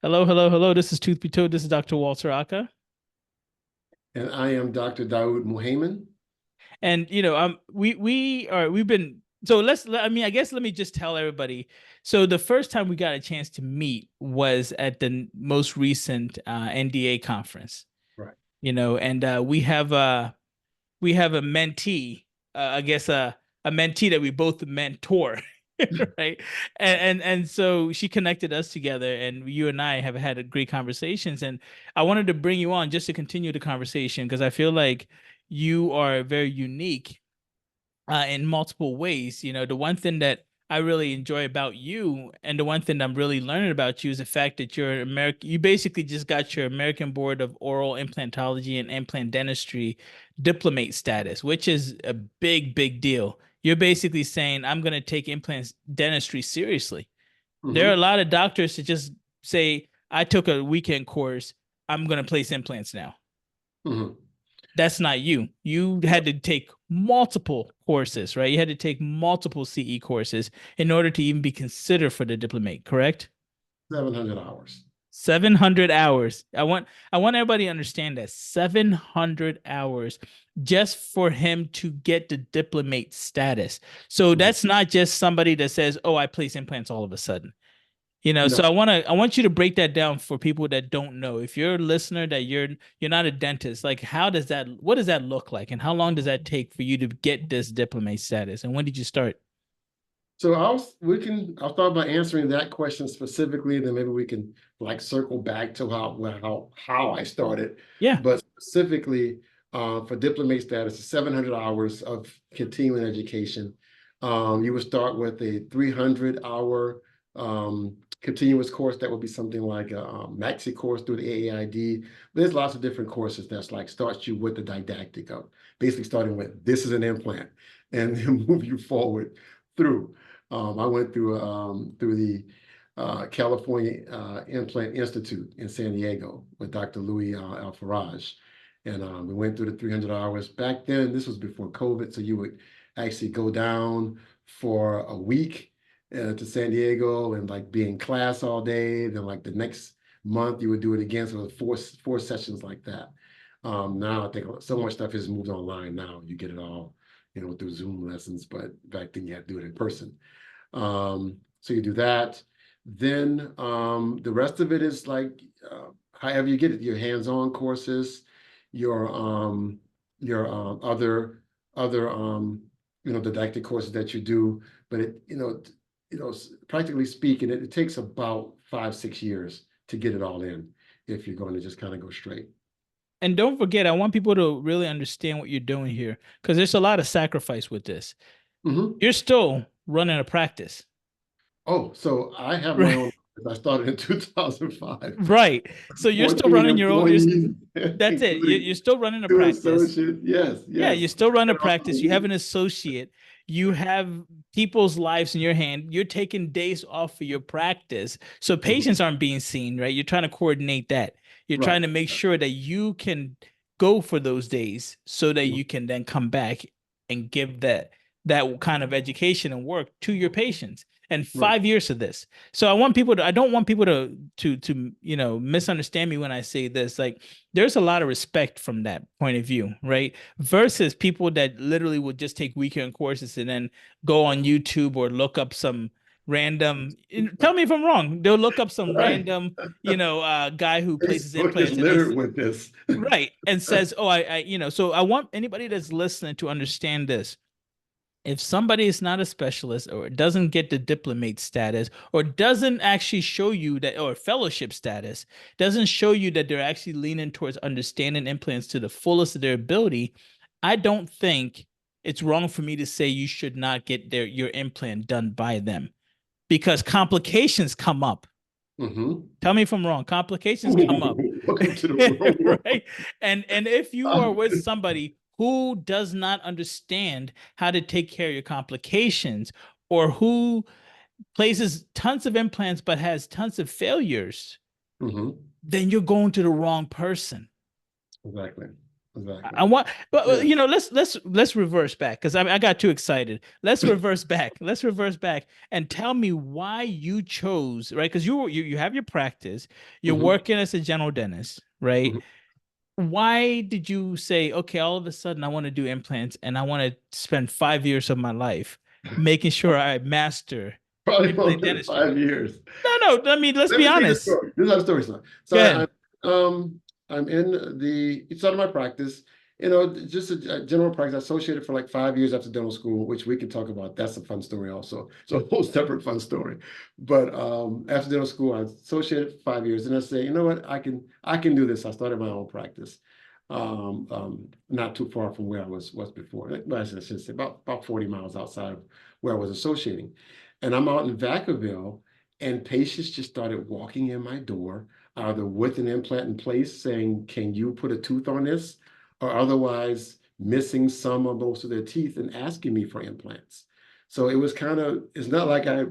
Hello, hello, hello. This is Tooth Be Told. This is Dr. Walter Aka. And I am Dr. Dawud Muhaimin. And we've been so I guess let me just tell everybody. So the first time we got a chance to meet was at the most recent NDA conference, Right. and we have a mentee, I guess a mentee that we both mentor, right? And so she connected us together, and you and I have had a great conversations. And I wanted to bring you on just to continue the conversation because I feel like you are very unique in multiple ways. The one thing that I really enjoy about you, and the one thing I'm really learning about you, is the fact that you're American. You basically just got your American Board of Oral Implantology and Implant Dentistry Diplomate status, which is a big, big deal. You're basically saying, I'm going to take implant dentistry seriously. There are a Mm-hmm. lot of doctors that just say, I took a weekend course, I'm going to place implants now. Mm-hmm. That's not you. You had to take multiple courses, right? You had to take multiple CE courses in order to even be considered for the diplomate, correct? 700 hours. 700 hours. I want everybody to understand that 700 hours just for him to get the diplomate status. So Mm-hmm. that's not just somebody that says, "Oh, I place implants all of a sudden." So No. I want you to break that down for people that don't know. If you're a listener that you're not a dentist, like what does that look like? And how long does that take for you to get this diplomate status? And when did you start? So I'll start by answering that question specifically, and then maybe we can like circle back to how I started. Yeah. But specifically, for diplomate status, 700 hours of continuing education. You would start with a 300-hour continuous course. That would be something like a maxi course through the AEID. There's lots of different courses that's like starts you with the didactic of basically starting with this is an implant and then move you forward through. I went through the California Implant Institute in San Diego with Dr. Louis Alfaraj. And we went through the 300 hours. Back then, this was before COVID, so you would actually go down for a week to San Diego and like be in class all day. Then like the next month, you would do it again. So it was four sessions like that. Now I think so much stuff has moved online now. You get it all, through Zoom lessons, but back then you had to do it in person. So you do that. Then the rest of it is like however you get it, your hands-on courses, your other didactic courses that you do. But practically speaking, it takes about 5-6 years to get it all in if you're going to just kind of go straight. And don't forget, I want people to really understand what you're doing here because there's a lot of sacrifice with this. Hmm. You're still running a practice. Oh, so I have my Right. own. I started in 2005. Right. So you're still 14 running your own. employees, That's it. You're including still running a two practice. associates. Yes, Yeah, yes. you still run a practice. You have an associate. You have people's lives in your hand. You're taking days off for your practice. So Mhm. patients aren't being seen, right? You're trying to coordinate that. You're trying Right. to make sure that you can go for those days so that Mhm. you can then come back and give that kind of education and work to your patients. And Right. 5 years of this. So I don't want people to misunderstand me when I say this. Like there's a lot of respect from that point of view, right? Versus people that literally would just take weekend courses and then go on YouTube or look up some random, tell me if I'm wrong, they'll look up some Right. random, guy who places Facebook is implants and littered with this. right, and says, oh, so I want anybody that's listening to understand this. If somebody is not a specialist or doesn't get the diplomate status or doesn't actually show you that, or fellowship status doesn't show you that they're actually leaning towards understanding implants to the fullest of their ability, I don't think it's wrong for me to say you should not get your implant done by them because complications come up. Hmm. Tell me if I'm wrong. Complications come up. Welcome to the real world. Right? And if you are with somebody who does not understand how to take care of your complications or who places tons of implants but has tons of failures, Hmm. then you're going to the wrong person. Exactly. exactly. I want, but Yeah. let's reverse back because I got too excited. Let's reverse back. Let's reverse back and tell me why you chose, right? Because you have your practice, you're Hmm. working as a general dentist, right? Hmm. Why did you say, okay, all of a sudden I want to do implants and I want to spend 5 years of my life making sure I master Probably implant longer than dentistry? 5 years. No. I mean, let's Let be me tell you the honest. story. This is how the story started. Go So ahead. I'm in the start of my practice, just a general practice. I associated for like 5 years after dental school, which we can talk about. That's a fun story also. So a whole separate fun story. But after dental school, I associated for 5 years, and I say, you know what, I can do this. I started my own practice, not too far from where I was before. Well, I should say about 40 miles outside of where I was associating, and I'm out in Vacaville, and patients just started walking in my door, either with an implant in place saying, can you put a tooth on this? Or otherwise missing some or most of their teeth and asking me for implants. So it was it's not like I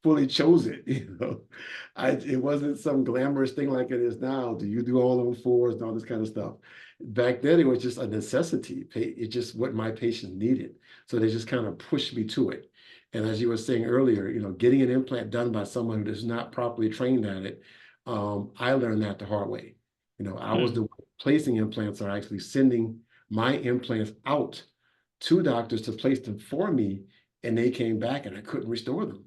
fully chose it, it wasn't some glamorous thing like it is now. Do you do all on fours and all this kind of stuff? Back then, it was just a necessity. It's just what my patients needed. So they just kind of pushed me to it. And as you were saying earlier, getting an implant done by someone who is not properly trained at it, I learned that the hard way. I was Hmm. the one placing implants or actually sending my implants out to doctors to place them for me, and they came back and I couldn't restore them.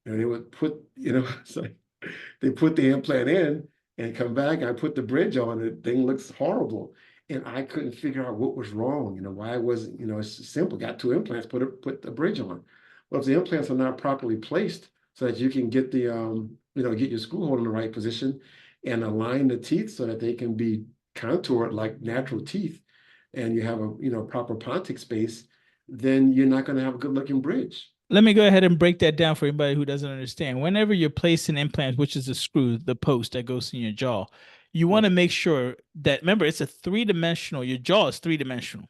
They would put, it's like they put the implant in and come back. I put the bridge on. The thing looks horrible, and I couldn't figure out what was wrong. Why wasn't, it's simple. Got two implants, put the bridge on. Well, if the implants are not properly placed so that you can get get your screw hole in the right position and align the teeth so that they can be contoured like natural teeth, and you have a proper pontic space, then you're not going to have a good looking bridge. Let me go ahead and break that down for anybody who doesn't understand. Whenever you're placing implants, which is the screw, the post that goes in your jaw, you want Right. to make sure that, remember, it's a three-dimensional, your jaw is three-dimensional.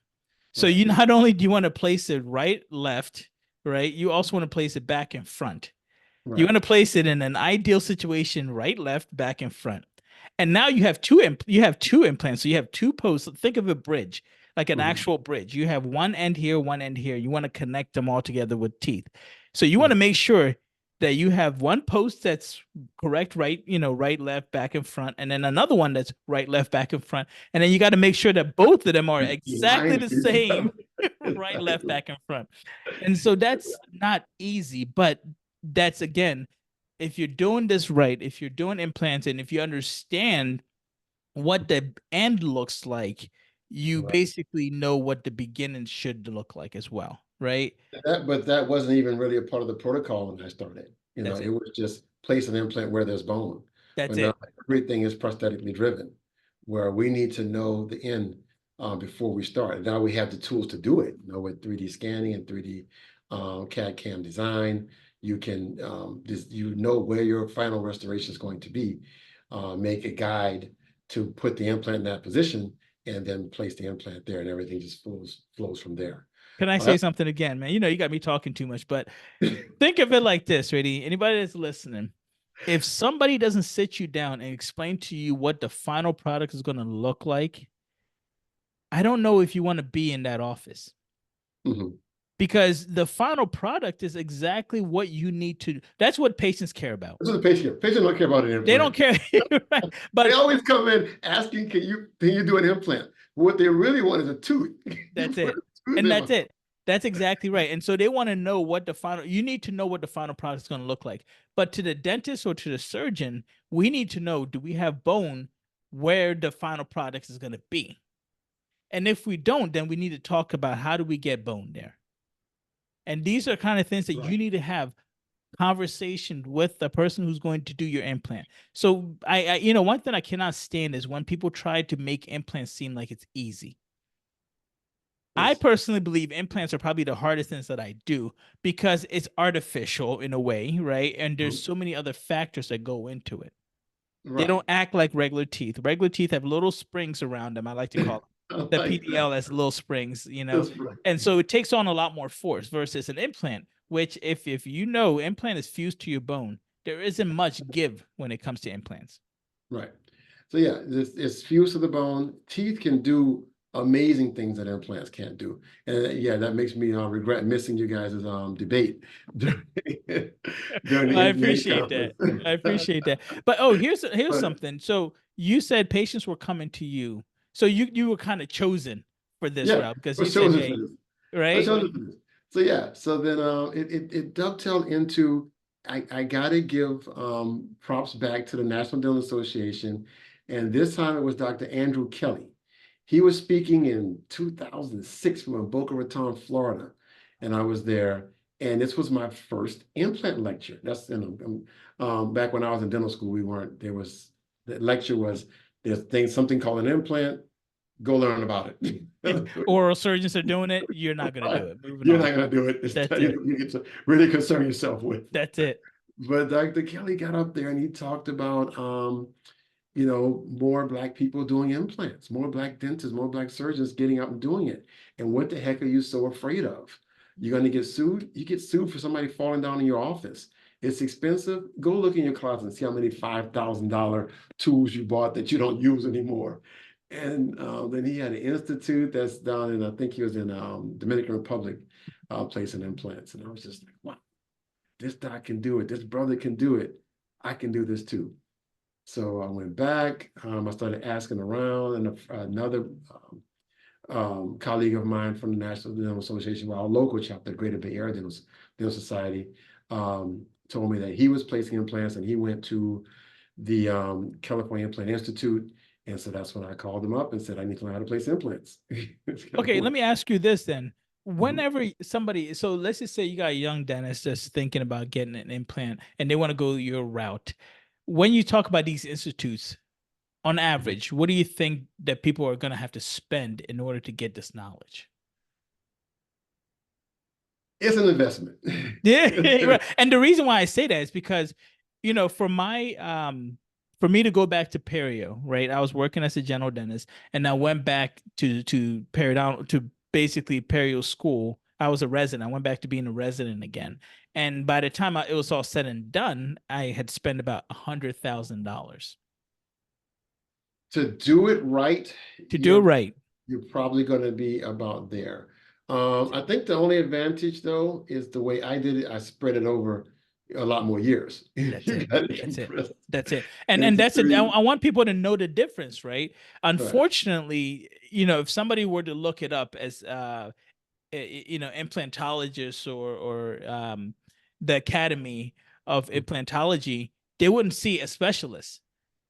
So Right. you not only do you want to place it right, left, right, you also want to place it back and front. You Right. want to place it in an ideal situation, right, left, back, and front. And now you have two implants. So you have two posts. Think of a bridge, like an Mhm. actual bridge. You have one end here, one end here. You want to connect them all together with teeth. So you want to Mhm. make sure that you have one post that's correct, right, right, left, back, and front, and then another one that's right, left, back, and front. And then you got to make sure that both of them are exactly Line the is same, right, left, back, and front. And so that's not easy, but that's again, if you're doing this right, if you're doing implants and if you understand what the end looks like, you right. basically know what the beginning should look like as well, right? But that wasn't even really a part of the protocol when I started. That's It it. was just place an implant where there's bone. That's But now it. everything is prosthetically driven, where we need to know the end before we start. Now we have the tools to do it. With 3D scanning and 3D CAD CAM design, you can you know where your final restoration is going to be. Make a guide to put the implant in that position, and then place the implant there, and everything just flows from there. Can I say That's something again, man? You got me talking too much, but think of it like this, ready? Anybody that's listening, if somebody doesn't sit you down and explain to you what the final product is going to look like, I don't know if you want to be in that office. Mhm. Because the final product is exactly what you need to. That's what patients care about. This is the patient. Patient don't care about an They don't implant. care, right? They But always come in asking, can you do an implant? What they really want is a tooth. You that's put it. a tooth And in that's it. That's exactly right. And so they want to know what the final, you need to know what the final product is going to look like. But to the dentist or to the surgeon, we need to know, do we have bone where the final product is going to be? And if we don't, then we need to talk about how do we get bone there? And these are kind of things that you right. need to have conversation with the person who's going to do your implant. So one thing I cannot stand is when people try to make implants seem like it's easy. I It's personally believe implants are probably the hardest things that I do because it's artificial in a way, right? And there's so many other factors that go into it. They right. don't act like regular teeth. Regular teeth have little springs around them. I like to call them I the like that. PDL as little springs, That's right. and so it takes on a lot more force versus an implant, which if you know implant is fused to your bone, there isn't much give when it comes to implants. Right. So yeah, it's fused to the bone. Teeth can do amazing things that implants can't do. And yeah, that makes me regret missing you guys' debate during, during the I MBA appreciate that. conference. I appreciate that. But oh, here's But something. So you said patients were coming to you. So you were kind of chosen for this yeah, route because we're you said, chosen for hey, this. We're right? chosen for this. So yeah, so then it dovetailed into I gotta give props back to the National Dental Association, and this time it was Dr. Andrew Kelly. He was speaking in 2006 from Boca Raton, Florida, and I was there. And this was my first implant lecture. That's back when I was in dental school. We weren't. There was the lecture was there's something called an implant. Go learn about it. Oral surgeons are doing it. You're not gonna do Right. it. Moving You're on. not going to do it. It's That's it. you get to really concern yourself with. That's it. But Dr. Kelly got up there and he talked about more Black people doing implants, more Black dentists, more Black surgeons getting out and doing it. And what the heck are you so afraid of? You're going to get sued? You get sued for somebody falling down in your office. It's expensive. Go look in your closet and see how many $5,000 tools you bought that you don't use anymore. And then he had an institute that's down in, I think he was in Dominican Republic, placing implants. And I was just like, wow, this doc can do it. This brother can do it. I can do this too. So I went back. I started asking around, and another colleague of mine from the National Dental Association, well, our local chapter, the Greater Bay Area Dental Society, told me that he was placing implants, and he went to the California Implant Institute. And so that's when I called him up and said, I need to learn how to place implants. Okay, let me ask you this then. Mhm. Whenever somebody, so let's just say you got a young dentist that's thinking about getting an implant and they want to go your route. When you talk about these institutes, on average, what do you think that people are going to have to spend in order to get this knowledge? It's an investment. Yeah, right. And the reason why I say that is because, for me to go back to perio, right? I was working as a general dentist, and I went back to periodontal to basically perio school. I was a resident. I went back to being a resident again, and by the time it was all said and done, I had spent about $100,000 To do it right, to do it right. you're probably going to be about there. I think the only advantage though is the way I did it. I spread it over a lot more years. That's You it. got to That's it. compress That's it. And into that's it. three. I want people to know the difference, right? Right. Unfortunately, if somebody were to look it up as implantologists or the Academy of Implantology, they wouldn't see a specialist,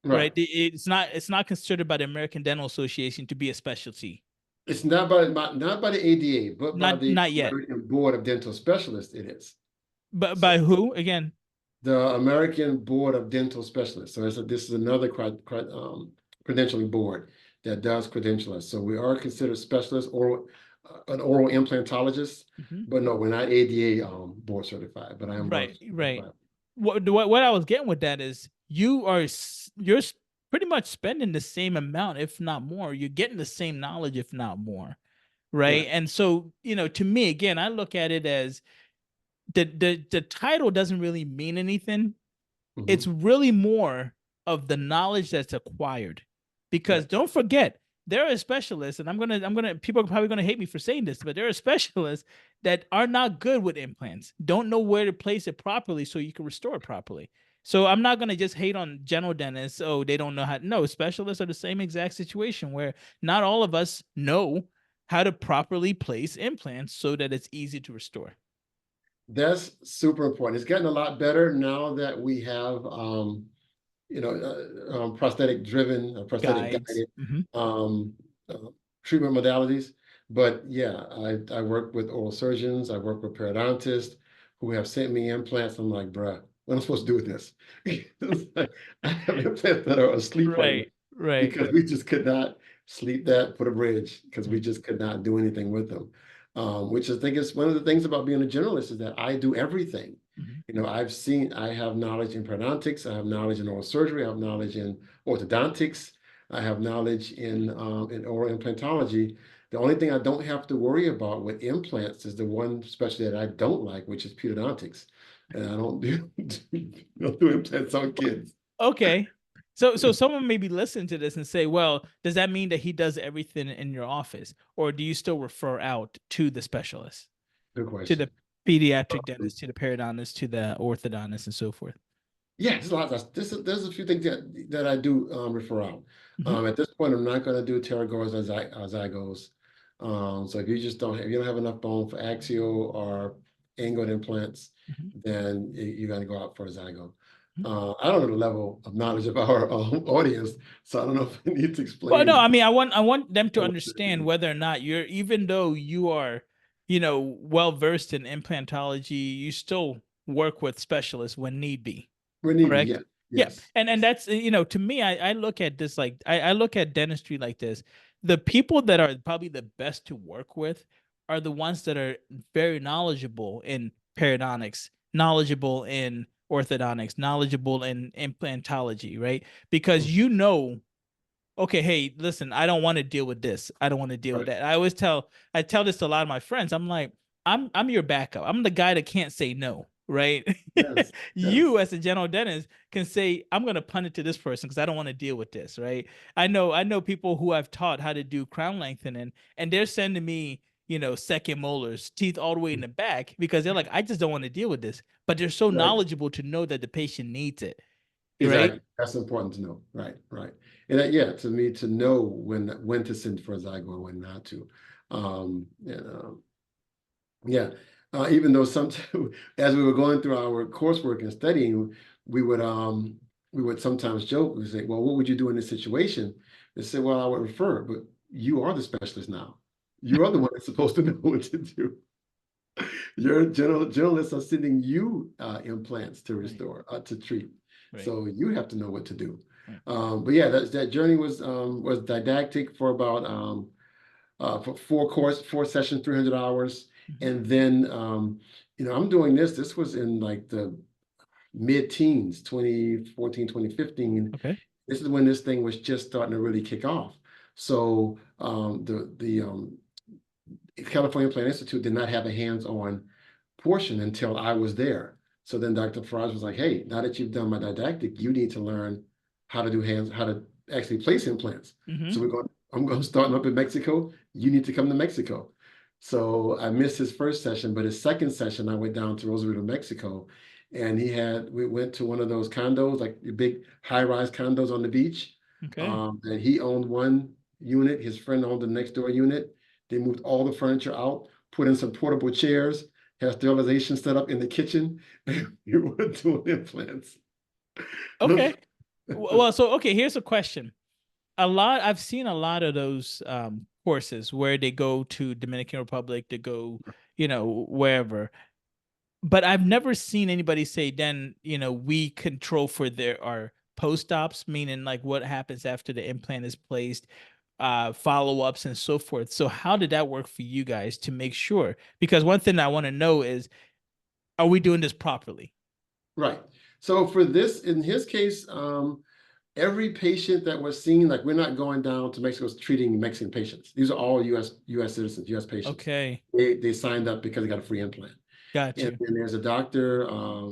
right? Right. It's not considered by the American Dental Association to be a specialty. It's not by the ADA, but by Not the not yet. American Board of Dental Specialists. It is. But So by who again? the American Board of Dental Specialists. So this is another credentialing board that does credential us. So we are considered specialists or an oral implantologist, Mhm. but no, we're not ADA board certified, but I am board Right, right. certified. What I was getting with that is you're pretty much spending the same amount, if not more. You're getting the same knowledge, if not more, right? Right. And so, to me, again, I look at it as the title doesn't really mean anything. It's Mhm. really more of the knowledge that's acquired. Because Right. don't forget, there are specialists, and I'm gonna people are probably gonna hate me for saying this, but there are specialists that are not good with implants, don't know where to place it properly so you can restore it properly. So I'm not gonna just hate on general dentists. Oh, they don't know how. No, specialists are the same exact situation where not all of us know how to properly place implants so that it's easy to restore. That's super important. It's getting a lot better now that we have prosthetic driven, prosthetic Guides. guided Hmm. um, uh, treatment modalities. But yeah, I work with oral surgeons. I work with periodontists who have sent me implants. I'm like, bruh, what am I supposed to do with this? It's like, I have implants that are asleep right now Right, right. because we just could not sleep that, put a bridge, because we just could not do anything with them. Which I think is one of the things about being a generalist is that I do everything. Mhm. I have knowledge in periodontics, I have knowledge in oral surgery, I have knowledge in orthodontics, I have knowledge in oral implantology. The only thing I don't have to worry about with implants is the one specialty that I don't like, which is periodontics. And I don't do, don't do implants on kids. Okay. So someone may be listening to this and say, well, does that mean that he does everything in your office, or do you still refer out to the specialist, Good to the question. pediatric dentist, to the periodontist, to the orthodontist, and so forth? Yeah, there's a lot. There's a few things that I do refer out. Hmm. At this point, I'm not going to do pterygoids or zygos. So if you just don't have, if you don't have enough bone for axial or angled implants, Hmm. then you're going to go out for a zygo. Hmm. I don't know the level of knowledge of our audience, so I don't know if I need to Well, no, explain. I mean, I want them to understand whether or not you're, even though you are, well versed in implantology, you still work with specialists when need be. We need be, Correct. yeah, Yeah. yes, And that's, to me, I look at this like I look at dentistry like this. The people that are probably the best to work with are the ones that are very knowledgeable in periodontics, knowledgeable in orthodontics, knowledgeable in implantology, right? Because okay, hey, listen, I don't want to deal with this. I don't want to deal with right, that. I tell this to a lot of my friends. I'm like, I'm your backup. I'm the guy that can't say no, right? yes, You yes, as a general dentist can say, I'm gonna punt it to this person because I don't want to deal with this, right? I know people who I've taught how to do crown lengthening, and they're sending me, second molars, teeth all the way in the back because they're like, I just don't want to deal with this. But they're so right. knowledgeable to know that the patient needs it, right? Exactly. That's important to know. Right, right. And yeah, to me to know when to send for a zygo and when not to. And yeah, even though sometimes as we were going through our coursework and studying, we would um we would sometimes joke. We say, "Well, what would you do in this situation?" They say, "Well, I would refer, but you are the specialist now. You are the one that's supposed to know what to do. Your generalists are sending you implants to Right, restore, to treat. right, So you have to know what to do." right. But yeah, that journey was didactic for about for four sessions, 300 hours, Mhm. and then I'm doing this. This was in like the mid-teens, 2014, 2015. Okay. This is when this thing was just starting to really kick off. So the California Plant Institute did not have a hands-on portion until I was there. So then Dr. Faraj was like, "Hey, now that you've done my didactic, you need to learn how to actually place implants. Hmm. So I'm going to start up in Mexico. You need to come to Mexico." So I missed his first session, but his second session, I went down to Rosarito, Mexico, and we went to one of those condos, like the big high-rise condos on the beach. Okay. And he owned one unit, his friend owned the next door unit. They moved all the furniture out, put in some portable chairs, had sterilization set up in the kitchen. We were doing implants. Look, Okay. Well, so okay, here's a question. I've seen a lot of those courses where they go to Dominican Republic, to go, wherever. But I've never seen anybody say, then, we control for our post-ops, meaning like what happens after the implant is placed, follow-ups and so forth. So how did that work for you guys to make sure? Because one thing I want to know is, are we doing this properly? right. So for this, in his case, every patient that was seen, like we're not going down to Mexico treating Mexican patients. These are all US citizens, US patients. Okay, They signed up because they got a free implant. got And you. then there's a doctor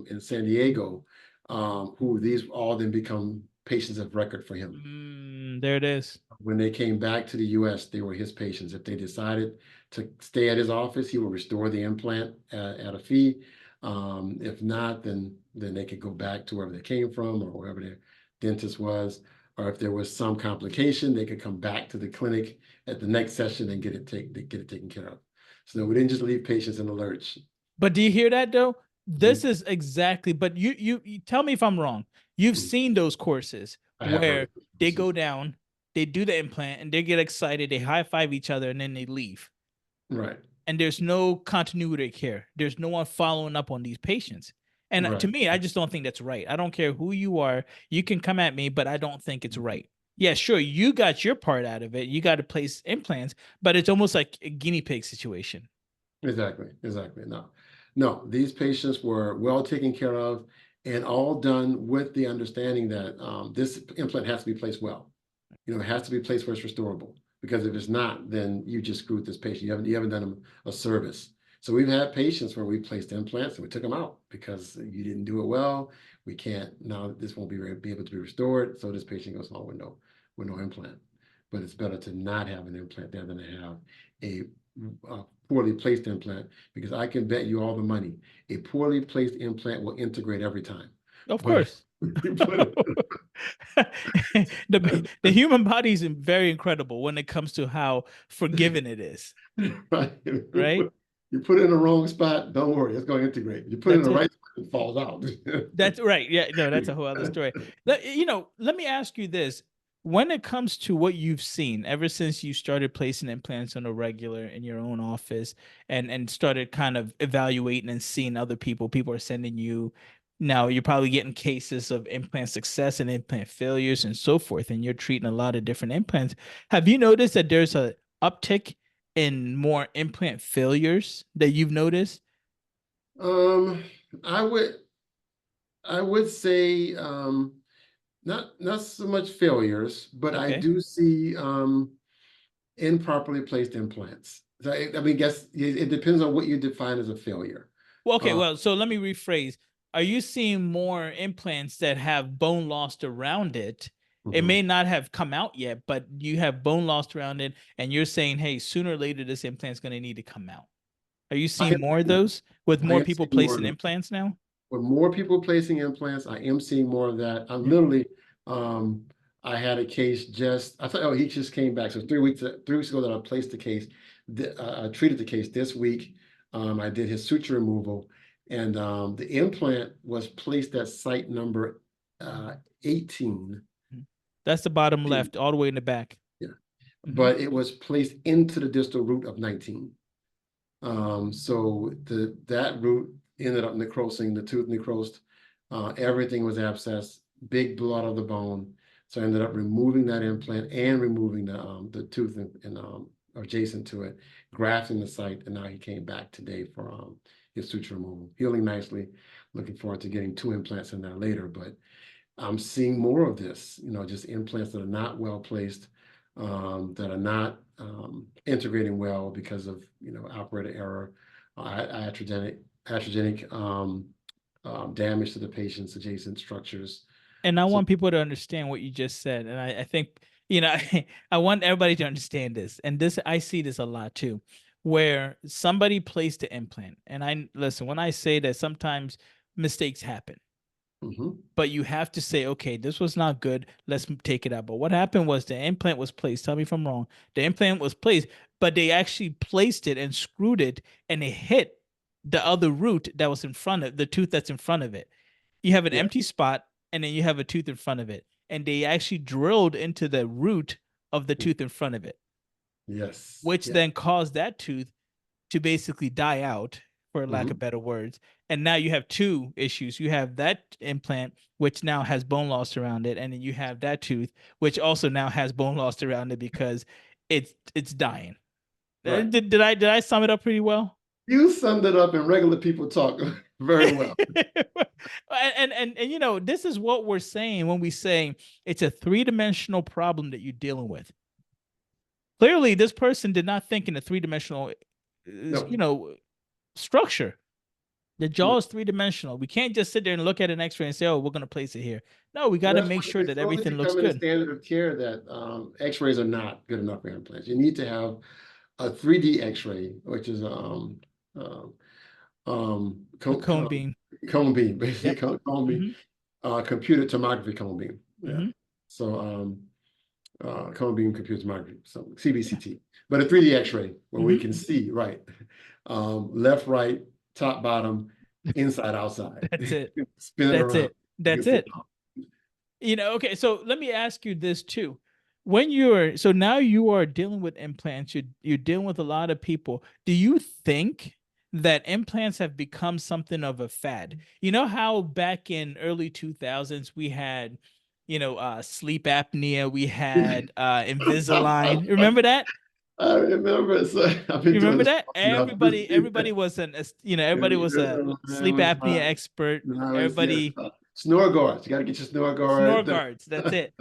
in San Diego who these all then become patients of record for him. There it is. When they came back to the US, they were his patients. If they decided to stay at his office, he will restore the implant at a fee. If not, then they could go back to wherever they came from or wherever their dentist was. Or if there was some complication, they could come back to the clinic at the next session and get it taken care of. So no, we didn't just leave patients in the lurch. But do you hear that though? This Mhm. is exactly, but you tell me if I'm wrong. You've Mhm. seen those courses I have heard where of it. they go down, they do the implant, and they get excited, they high five each other, and then they leave. Right, And there's no continuity of care. There's no one following up on these patients. And to right. me, I just don't think that's right. I don't care who you are. You can come at me, but I don't think it's right. Yeah, sure, you got your part out of it. You got to place implants, but it's almost like a guinea pig situation. Exactly, exactly. No, no, these patients were well taken care of and all done with the understanding that this implant has to be placed well. It has to be placed where it's restorable because if it's not, then you just screwed this patient. You haven't done them a service. So we've had patients where we placed implants and we took them out because you didn't do it well. We can't now. This won't be able to be restored. So this patient goes home with no implant. But it's better to not have an implant there than to have a poorly placed implant, because I can bet you all the money a poorly placed implant will integrate every time. Of But course. you put it The human body is very incredible when it comes to how forgiving it is, right, right? you put it in the wrong spot, don't worry, it's going to integrate. You put it in That's the it. right spot, it falls out. That's right. Yeah, no, that's a whole other story. Let me ask you this. When it comes to what you've seen ever since you started placing implants on a regular in your own office and started kind of evaluating and seeing other people are sending you, now you're probably getting cases of implant success and implant failures and so forth, and you're treating a lot of different implants. Have you noticed that there's a uptick in more implant failures that you've noticed? Um, I would I would say not so much failures, but I Okay. do see improperly placed implants. So I mean, guess it depends on what you define as a failure. Well, okay, Uh, well, so let me rephrase. Are you seeing more implants that have bone lost around it? It mhm. may not have come out yet, but you have bone lost around it, and you're saying, hey, sooner or later, this implant's going to need to come out. Are you I seeing am more of seeing that. those with I more am people seeing more of placing that. implants now? With more people placing implants, I am seeing more of that. I'm literally, um, I had a case just, I thought, oh, he just came back. So 3 weeks ago that I placed the case, I treated the case this week. I did his suture removal, and the implant was placed at site number 18. That's the bottom left, all the way in the back. Yeah, Hmm. but it was placed into the distal root of 19. So that root ended up necrosing, the tooth necrosed, everything was abscessed, big blood of the bone. So I ended up removing that implant and removing the tooth and adjacent to it, grafting the site, and now he came back today for his suture removal, healing nicely. Looking forward to getting 2 implants in there later, but I'm seeing more of this, just implants that are not well placed, that are not integrating well because of, operator error, iatrogenic damage to the patient's adjacent structures. And I So, want people to understand what you just said. And I think, I want everybody to understand this. And this, I see this a lot too, where somebody placed the implant. And I listen, when I say that sometimes mistakes happen, mhm, but you have to say, okay, this was not good. Let's take it out. But what happened was the implant was placed. Tell me if I'm wrong. The implant was placed, but they actually placed it and screwed it, and it hit the other root that was in front of the tooth that's in front of it. You have an yeah, empty spot, and then you have a tooth in front of it. And they actually drilled into the root of the tooth in front of it, yes, which yeah, then caused that tooth to basically die out, for lack of mhm, better words. And now you have two issues. You have that implant, which now has bone loss around it, and then you have that tooth, which also now has bone loss around it because it's dying. right. Did I sum it up pretty well? You summed it up in regular people talk very well. And this is what we're saying when we say it's a three-dimensional problem that you're dealing with. Clearly, this person did not think in a three-dimensional, No, structure. The no. jaw is three-dimensional. We can't just sit there and look at an X-ray and say, "Oh, we're going to place it here." No, we got Well, to that's make why sure it's that slowly everything looks becoming a good. standard of care that X-rays are not good enough for implants. You need to have a 3D X-ray, which is um, A cone beam. cone beam, basically Yep. cone beam, Mm-hmm. computed tomography cone beam. Yeah. Mm-hmm. So cone beam computed tomography, so CBCT, but a 3D X-ray where we Mm-hmm. can see right, left, right, top, bottom, inside, outside, That's it. spin it That's around. it. You can That's see it it. all. Okay, so let me ask you this too. When you're so now you are dealing with implants, you're dealing with a lot of people. Do you think that implants have become something of a fad? You know how back in early 2000s we had, sleep apnea, we had Invisalign. Remember that? I remember. So I've been You doing remember this that? long enough to see Everybody that. was everybody was a It sleep was apnea hot. expert. No, it's yes. Everybody Snore guards. You got to get your snore snore guard. guards. That's it.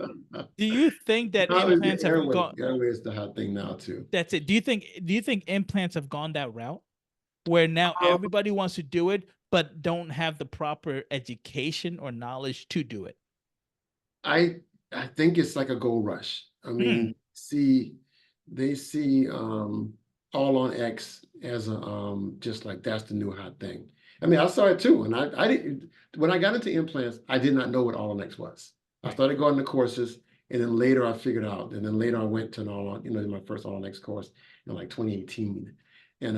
Do you think that Now is the implants have airway. gone? The airway is the hot thing now too. That's it. Do you think implants have gone that route? where now Um, everybody wants to do it, but don't have the proper education or knowledge to do it? I I think it's like a gold rush. I Mm, mean, they see all on X as a just like that's the new hot thing. I mean, I saw it too, and I didn't when I got into implants, I did not know what all on X was. I right. started going to courses, and then later I figured out, and then later I went to an all on, my first all on X course in like 2018. And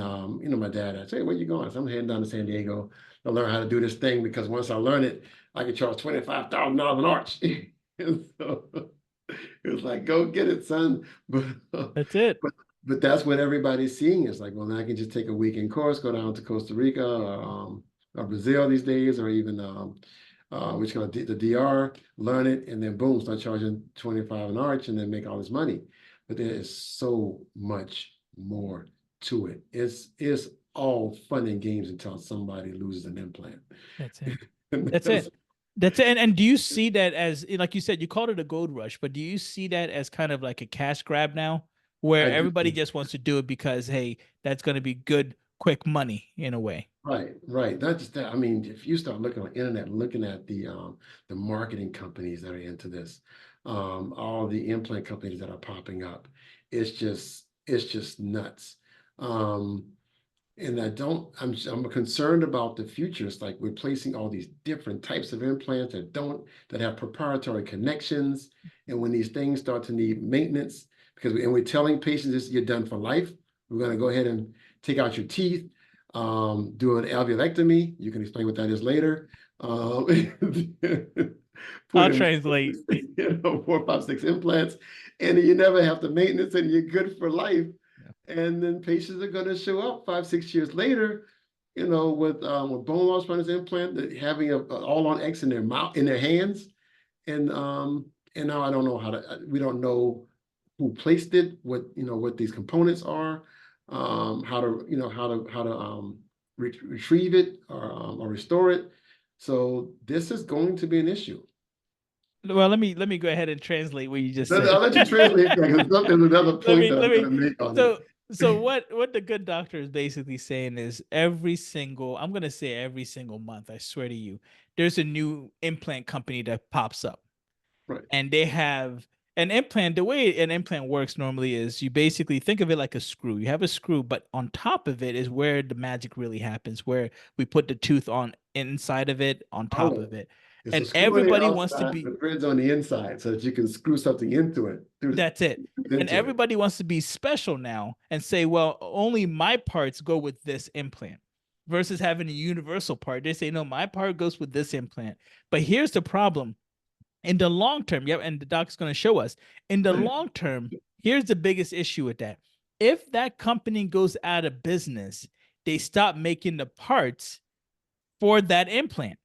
my dad asked, "Hey, where you going?" So I'm heading down to San Diego to learn how to do this thing because once I learn it, I could charge $25,000 an arch. And so it was like, go get it, son. That's it. But but that's what everybody's seeing. It's like, well, now I can just take a weekend course, go down to Costa Rica or Brazil these days, or even which called the DR, learn it, and then boom, start charging 25 an arch, and then make all this money. But there is so much more to it. It's all fun and games until somebody loses an implant. That's it. And That's that's, it. That's it. And do you see that as, like you said, you called it a gold rush, but do you see that as kind of like a cash grab now, where I do. everybody just wants to do it because, hey, that's going to be good, quick money in a way? Right, right. Not just that. I mean, if you start looking on the internet, looking at the marketing companies that are into this, all the implant companies that are popping up, it's just nuts. Um, and I'm concerned about the future. It's like we're placing all these different types of implants that have proprietary connections. And when these things start to need maintenance, and we're telling patients this, you're done for life. We're going to go ahead and take out your teeth, do an alveolectomy. You can explain what that is later. Um, put I'll in translate. 4, 5, 6 implants, and you never have to maintenance, and you're good for life. Yeah. And then patients are going to show up 5, 6 years later, with bone loss from this implant, having a all on X in their mouth, in their hands, and now I don't know we don't know who placed it, what these components are, how to retrieve it or restore it. So this is going to be an issue. Well, let me go ahead and translate what you just I'll said. let you translate that because there's another let point me that let I'm me going to make on it. so so what the good doctor is basically saying is every single, I'm gonna say every single month, I swear to you, there's a new implant company that pops up, Right. and they have an implant. The way an implant works normally is you basically think of it like a screw. You have a screw, but on top of it is where the magic really happens, where we put the tooth on inside of it, on top Oh, of it. it's a And screw on the everybody wants to outside, be, the threads on the inside, so that you can screw something into it, that's it. And into it. everybody wants to be special now and say, well, only my parts go with this implant versus having a universal part. They say, no, my part goes with this implant. But here's the problem. In the long term, yep, and the doc's going to show us. In the long term, here's the biggest issue with that. If that company goes out of business, they stop making the parts for that implant.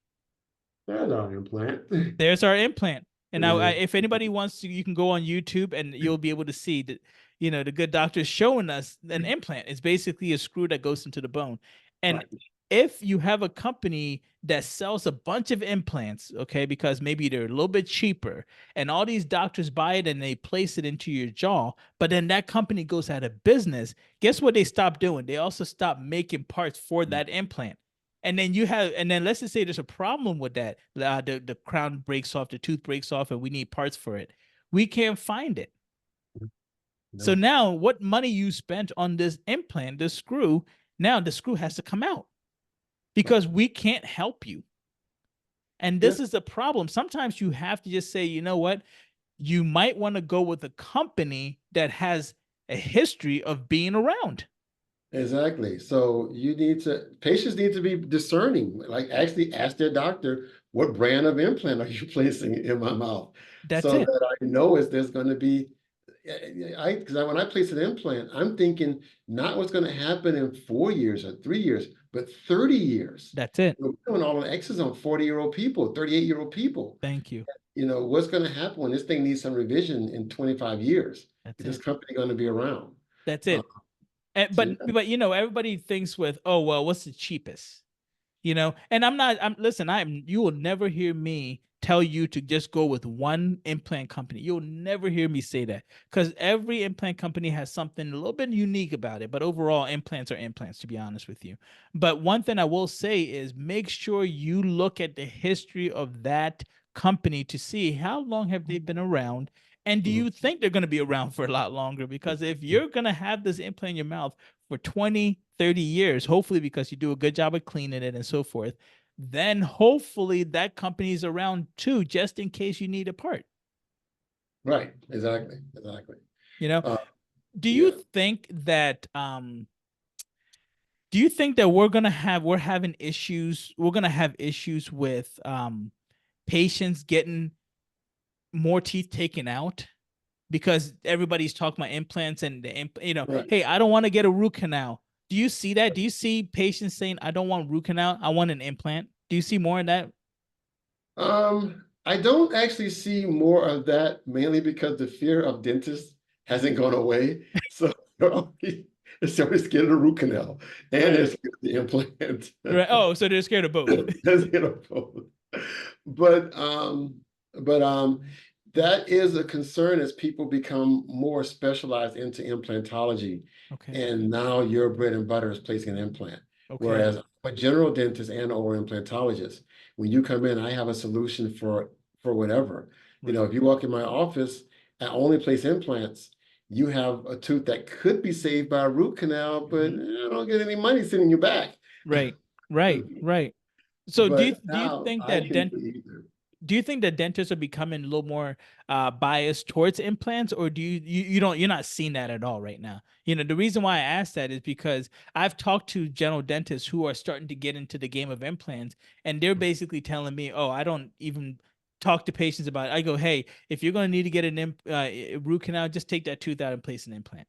There's our implant. There's our implant. And now, Yeah. if anybody wants to, you can go on YouTube and you'll be able to see that, the good doctor is showing us an implant. It's basically a screw that goes into the bone. And Right. if you have a company that sells a bunch of implants, okay, because maybe they're a little bit cheaper, and all these doctors buy it and they place it into your jaw, but then that company goes out of business, guess what they stop doing? They also stop making parts for that implant. And then let's just say there's a problem with that. The crown breaks off, the tooth breaks off, and we need parts for it. We can't find it. So No. now, what money you spent on this implant, this screw, now the screw has to come out Right. because we can't help you. And Yeah. this is the problem. Sometimes you have to just say, you know what? You might want to go with a company that has a history of being around. Exactly. So patients need to be discerning, like actually ask their doctor, what brand of implant are you placing in my mouth? That's So it. that I know is there's going to be, because when I place an implant, I'm thinking not what's going to happen in 4 years or 3 years, but 30 years. That's it. We're doing all the X's on 40-year-old people, 38-year-old people. Thank you. What's going to happen when this thing needs some revision in 25 years? That's Is this it. company going to be around? That's Uh, it. And, so but everybody thinks with, oh well, what's the cheapest? And I'm not. I'm listen. You will never hear me tell you to just go with one implant company. You'll never hear me say that, because every implant company has something a little bit unique about it. But overall, implants are implants, to be honest with you. But one thing I will say is make sure you look at the history of that company to see how long have they been around, and do Mhm. you think they're going to be around for a lot longer? Because if you're going to have this implant in your mouth for 20, 30 years, hopefully because you do a good job of cleaning it and so forth, then hopefully that company is around too, just in case you need a part. Right. Exactly. Exactly. You know, Uh, do you yeah. think that do you think that we're gonna have issues with patients getting more teeth taken out? Because everybody's talking about implants and Right. hey, I don't want to get a root canal. Do you see that? Do you see patients saying, I don't want root canal, I want an implant? Do you see more of that? I don't actually see more of that, mainly because the fear of dentists hasn't gone away. So they're always scared of the root canal and they're Right. scared of the implant. Right. Oh, so they're scared of both. They're scared of both. But that is a concern as people become more specialized into implantology. Okay. And now your bread and butter is placing an implant. Okay. Whereas a general dentist and or implantologist, when you come in, I have a solution for whatever. You know, Right. if you walk in my office, I only place implants. You have a tooth that could be saved by a root canal, but Mhm. I don't get any money sending you back. Right. Right. Right. So But do you now think I that can do either. do you think that dentists are becoming a little more biased towards implants, or do you're not seeing that at all right now? The reason why I asked that is because I've talked to general dentists who are starting to get into the game of implants, and they're basically telling me, "Oh, I don't even talk to patients about it." I go, "Hey, if you're going to need to get root canal, just take that tooth out and place an implant."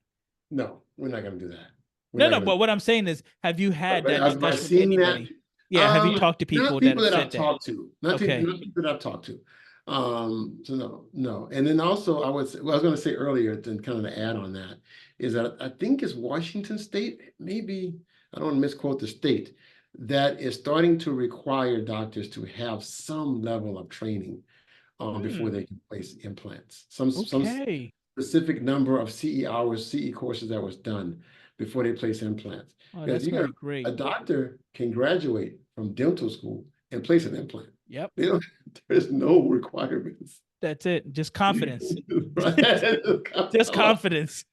No, we're not going to do that. We're No, not no, going to. but what I'm saying is, have you had But that have I discussion with seen that? anybody? Yeah, have you talked to Not people that people have that I've said that? talked to. Not, Okay. not people that I've talked to. So no, no. And then also, I was going to say earlier, to kind of add on that, is that I think it's Washington State, maybe I don't want to misquote the state, that is starting to require doctors to have some level of training before Hmm. they can place implants. Some Okay. specific number of CE hours, CE courses that was done before they place implants. Oh, Because that's you gonna know, be great. a doctor can graduate from dental school and place an implant. Yep. They don't, there's no requirements. That's it. Just confidence. Right? Just confidence.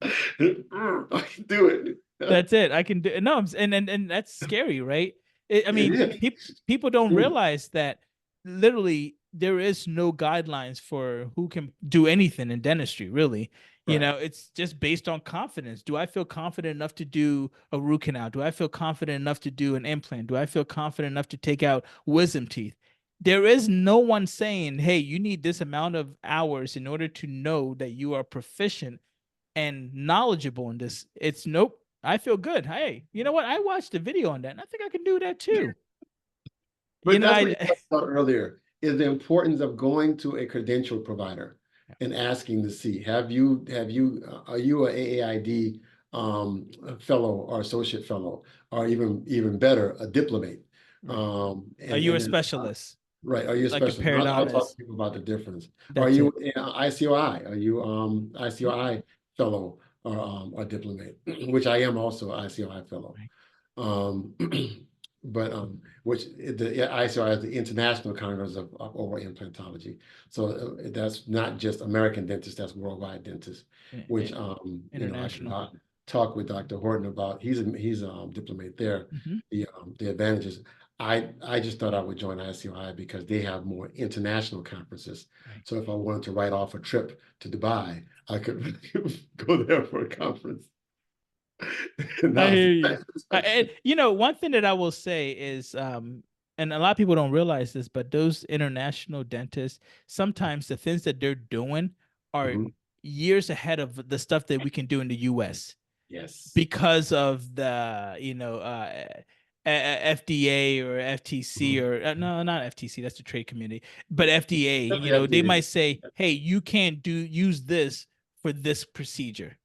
I can do it. That's it. I can do no, and that's scary, right? I It mean, is. people don't True. realize that literally there is no guidelines for who can do anything in dentistry, really. Right. It's just based on confidence. Do I feel confident enough to do a root canal? Do I feel confident enough to do an implant? Do I feel confident enough to take out wisdom teeth? There is no one saying, hey, you need this amount of hours in order to know that you are proficient and knowledgeable in this. It's nope. I feel good. Hey, you know what? I watched a video on that, and I think I can do that too. But that's what you I talked about earlier, is the importance of going to a credential provider and asking to see, are you a AAID a fellow or associate fellow, or even better, a diplomate? right. Are And you a then specialist right, are you a like a specialist? And I'll talk to periodontist? people about the difference. Are That's you it. ICOI? Are you Mhm. ICOI fellow or diplomate? Which I am also ICOI fellow. Right. Um, but which the ICR is the International Congress of Oral Implantology. So that's not just American dentists, that's worldwide dentists, I- which I- I can International. talk with Dr. Horton about. He's a diplomate there. Hmm. The advantages. I just thought I would join ICOI because they have more international conferences. Right. So if I wanted to write off a trip to Dubai, I could go there for a conference. I Now, hear you. One thing that I will say is, and a lot of people don't realize this, but those international dentists, sometimes the things that they're doing are Mhm. years ahead of the stuff that we can do in the US Yes. because of the, FDA or FTC Mhm. or no, not FTC, that's the trade community, but FDA, Definitely they FDA. might say, hey, you can't use this for this procedure.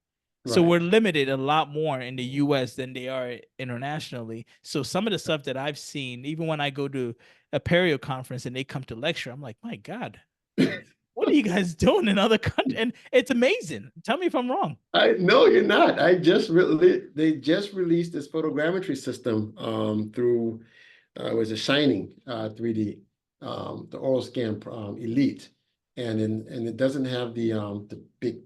So Right. we're limited a lot more in the US than they are internationally. So some of the stuff that I've seen, even when I go to a perio conference and they come to lecture, I'm like, my God, what are you guys doing in other countries? And it's amazing. Tell me if I'm wrong. I no, you're not. They just released this photogrammetry system through was a Shining 3D, the oral scan Elite, and it doesn't have the big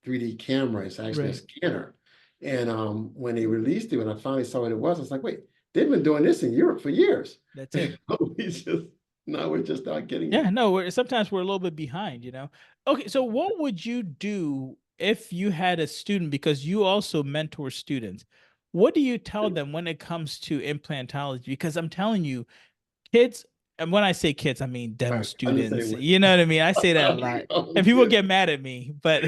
3D camera. It's actually a Right. scanner. And when they released it, when I finally saw what it was, I was like, wait, they've been doing this in Europe for years. That's it. We just now we're just not getting Yeah, it. no, sometimes we're a little bit behind, you know. Okay, so what would you do if you had a student, because you also mentor students? What do you tell them when it comes to implantology? Because I'm telling you, kids, and when I say kids, I mean dental Right. I'm the students. same way. You know what I mean? I say that a lot. And people Yes. get mad at me, but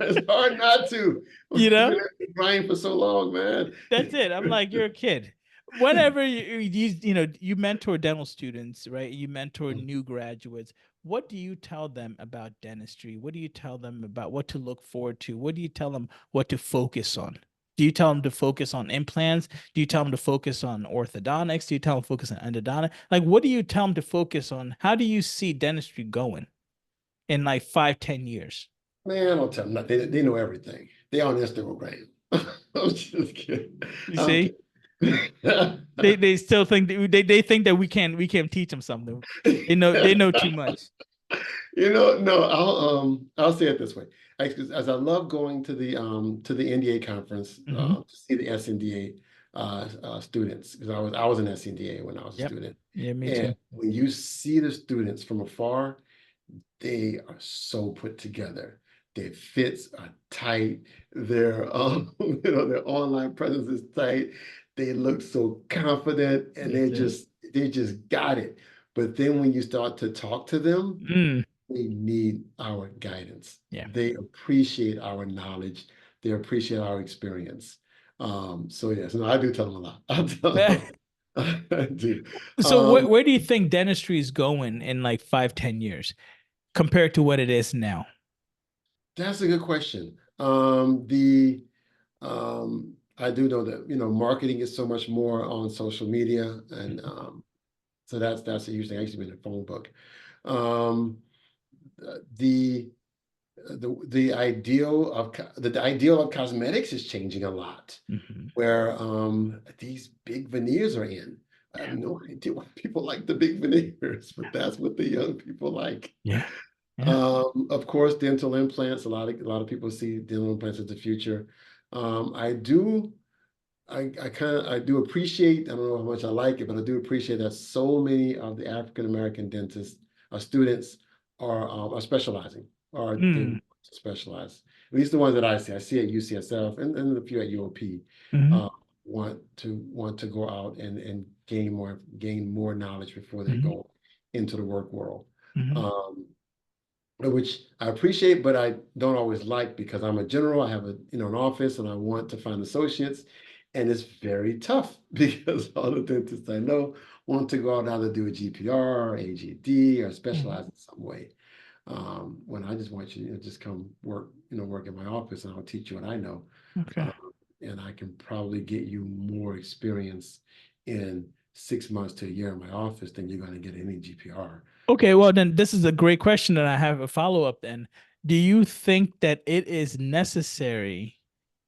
It's hard not to. you We've know, been crying for so long, man. that's it. I'm like, you're a kid. Whenever you mentor dental students, right? You mentor new graduates. What do you tell them about dentistry? What do you tell them about what to look forward to? What do you tell them what to focus on? Do you tell them to focus on implants? Do you tell them to focus on orthodontics? Do you tell them to focus on endodontics? Like, what do you tell them to focus on? How do you see dentistry going in like 5, 10 years? Man, I don't tell them nothing. They know everything. They on Instagram. I'm just kidding. You I'm see? kidding. They still think they think that we can teach them something. They know too much. No, I'll say it this way. As I love going to the NDA conference Hmm. to see the SNDA students, because I was an SNDA when I was a Yep. student. Yeah, me And too. when you see the students from afar, they are so put together. Their fits are tight. Their their online presence is tight. They look so confident and That's it. they just got it. But then when you start to talk to them, Mm, they need our guidance. yeah. They appreciate our knowledge. They appreciate our experience. So yes, no, I do tell them a lot. I tell them, I do. So where do you think dentistry is going in like 5, 10 years compared to what it is now? That's a good question. I do know that marketing is so much more on social media, and so that's a huge thing. I used to be in a phone book. Um, the the ideal of cosmetics is changing a lot, Hmm. where these big veneers are in. I have no idea why people like the big veneers, but that's what the young people like. Yeah. Yeah. Of course, dental implants. A lot of people see dental implants as the future. I do. I do appreciate. I don't know how much I like it, but I do appreciate that so many of the African American dentists, students, are specializing, or they Mm. want to specialize. At least the ones that I see. I see at UCSF and a few at UOP. Hmm. Uh, want to go out and gain more knowledge before they Hmm. go into the work world. Hmm. Um, which I appreciate, but I don't always like, because I'm a general. I have an office, and I want to find associates, and it's very tough because all the dentists I know want to go out now to do a GPR or AEGD or Hmm. specialize in some way. When I just want you to just come work in my office, and I'll teach you what I know, Okay. um, and I can probably get you more experience in 6 months to a year in my office than you're going to get any GPR. Okay, well then this is a great question and I have a follow-up then. Do you think that it is necessary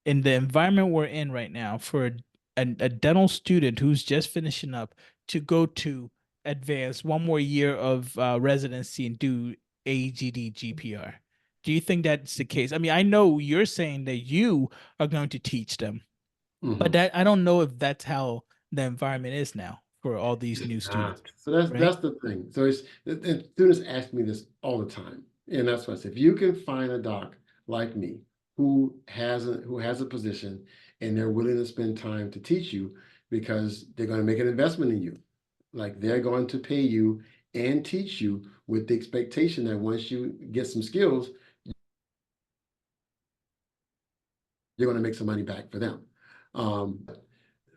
in the environment we're in right now for a dental student who's just finishing up to go to advance one more year of residency and do AEGD GPR? Do you think that's the case? I mean, I know you're saying that you are going to teach them, but Mhm. that I don't know if that's how the environment is now for all these new students, So that's right? that's the thing. So and students ask me this all the time, and that's why I say, if you can find a doc like me who has a position, and they're willing to spend time to teach you, because they're going to make an investment in you, like they're going to pay you and teach you with the expectation that once you get some skills, you're going to make some money back for them. Um,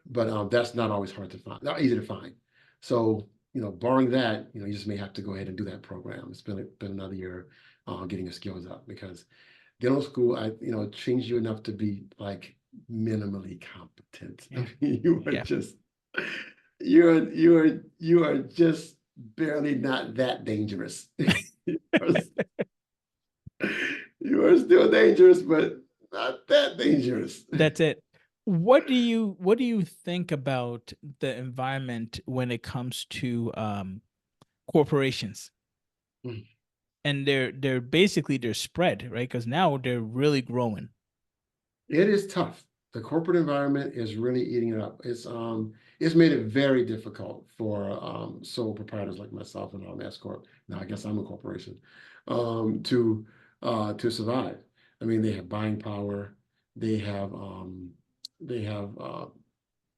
but that's not always hard to find, not easy to find. So, barring that, you just may have to go ahead and do that program. It's been another year getting your skills up, because dental school, trains you enough to be like minimally competent. I Yeah. mean, you are Yeah. just, you are just barely not that dangerous. You are, you are still dangerous, but not that dangerous. That's it. What do you think about the environment when it comes to corporations? And they're basically they're spread, right? Because now they're really growing. It is tough. The corporate environment is really eating it up. It's made it very difficult for sole proprietors like myself and S Corp. Now I guess I'm a corporation, um, to to survive. I mean, they have buying power, they have